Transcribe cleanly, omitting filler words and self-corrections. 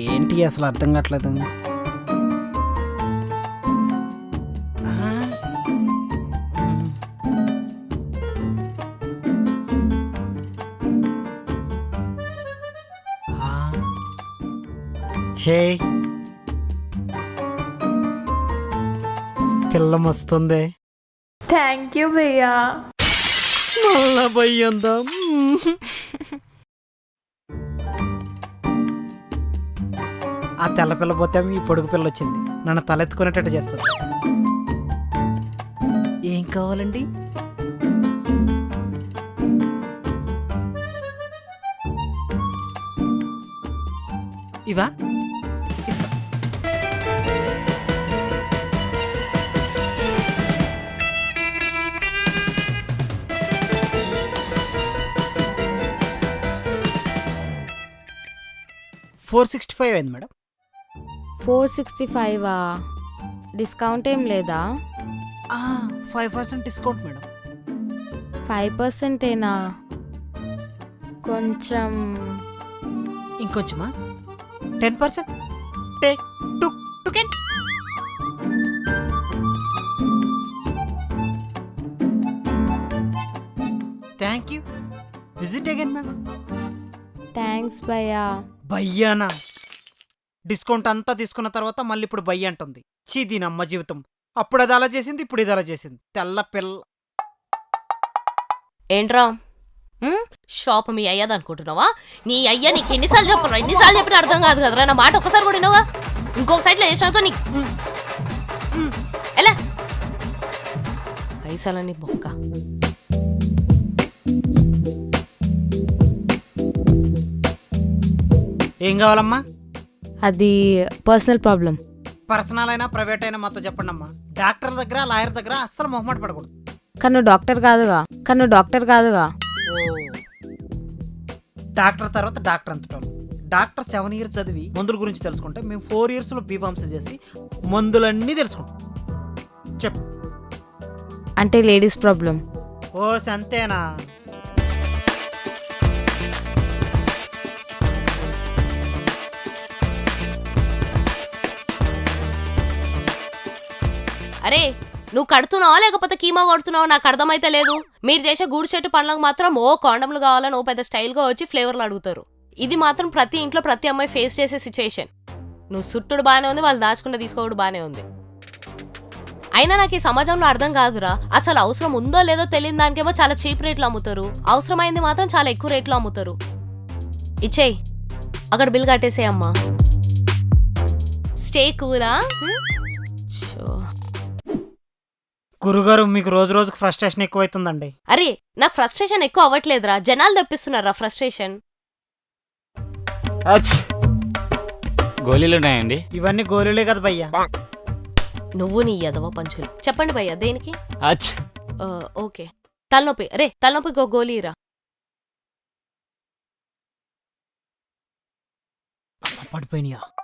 ఏంటి అసలు అర్థం కావట్లేదు. ఆ, మ్. ఆ, హే పిల్ల మస్తుంది. థ్యాంక్ యూ భయ్యా. మళ్ళా భయ్యందా. ఆ తెల్ల పిల్ల పోతే ఈ పొడుగు పిల్ల వచ్చింది, నన్ను తలెత్తుకునేటట్టు చేస్తుంది. ఏం కావాలండి? ఇవా ఇస్తా. $465 అయింది మేడం. 465 డిస్కౌంట్ ఏం లేదా? 5% డిస్కౌంట్ మేడం. 5%ఏనా? కొంచెం ఇంకొంచెమా? 10%. Take token. Thank you. Visit again madam. Thanks భయ్యా. భయ్యానా? డిస్కౌంట్ అంతా తీసుకున్న తర్వాత మళ్ళీ ఇప్పుడు భయ్య అంటుంది. చీ దీని అమ్మ జీవితం. అప్పుడు అది అలా చేసింది, ఇప్పుడు ఇది అలా చేసింది. తెల్ల పిల్ల. ఏంట్రా షాప్ మీ అయ్యది అనుకుంటున్నావా? నీ అయ్య నీకు ఎన్నిసార్లు చెప్పరా? ఎన్నిసార్లు చెప్పిన అర్థం కాదు కదరా. నా మాట ఒక్కసారి కూడా వినవా? ఇంకొక సైడ్లో చేసినానుకో నీ ఎలా పైసలని బొక్క. ఏం కావాలమ్మా? అది పర్సనల్ ప్రాబ్లం. పర్సనల్ అయినా ప్రైవేట్ అయినా మాతో చెప్పండి అమ్మా. డాక్టర్ దగ్గర లాయర్ దగ్గర అస్సలు మొహమాట పడకూడదు. కన్ను డాక్టర్ కాదుగా. డాక్టర్ తర్వాత డాక్టర్ అంతటాను. డాక్టర్ 7 years చదివి మందుల గురించి తెలుసుకుంటే మేము 4 yearsలో బీఫార్మసీ చేసి మందులన్నీ తెలుసుకుంటాం. చెప్పు. అంటే లేడీస్ ప్రాబ్లం. ఓ అంతేనా? అరే నువ్వు కడుతున్నావా లేకపోతే కీమా కొడుతున్నావా నాకు అర్థమైతే లేదు. మీరు చేసే గూడు చెట్టు పనులకు మాత్రం ఓ కాండమ్లు కావాలని ఓ పెద్ద స్టైల్గా వచ్చి ఫ్లేవర్లు అడుగుతారు. ఇది మాత్రం ప్రతి ఇంట్లో ప్రతి అమ్మాయి ఫేస్ చేసే సిచ్యుయేషన్. నువ్వు సుట్టుడు బాగానే ఉంది, వాళ్ళు దాచుకుంటే తీసుకోవడం బాగానే ఉంది. అయినా నాకు ఈ సమాజంలో అర్థం కాదురా. అసలు అవసరం ఉందో లేదో తెలియని దానికేమో చాలా చీప్ రేట్లు అమ్ముతారు, అవసరమైంది మాత్రం చాలా ఎక్కువ రేట్లు అమ్ముతారు. ఇచ్చేయి, అక్కడ బిల్ కట్టేసే అమ్మా. స్టే కూలా. గురుగారు మీకు రోజు రోజుకు ఫ్రస్ట్రేషన్ ఎక్కువైతుందండి. అరే నాకు ఫ్రస్ట్రేషన్ ఎక్కువ అవ్వట్లేదురా, జనాలు తెప్పిస్తున్నారా ఫ్రస్ట్రేషన్. గోళీలు ఉన్నాయండి. ఇవన్నీ గోళీలే కదా భయ్యా. నువ్వు నీ ఎదవ పంచులు. చెప్పండి భయ్యా దేనికి? అచ్ ఓకే తలనొప్పి. రే తలనొప్పికి ఒక గోళీరా. పడిపోయినాయా?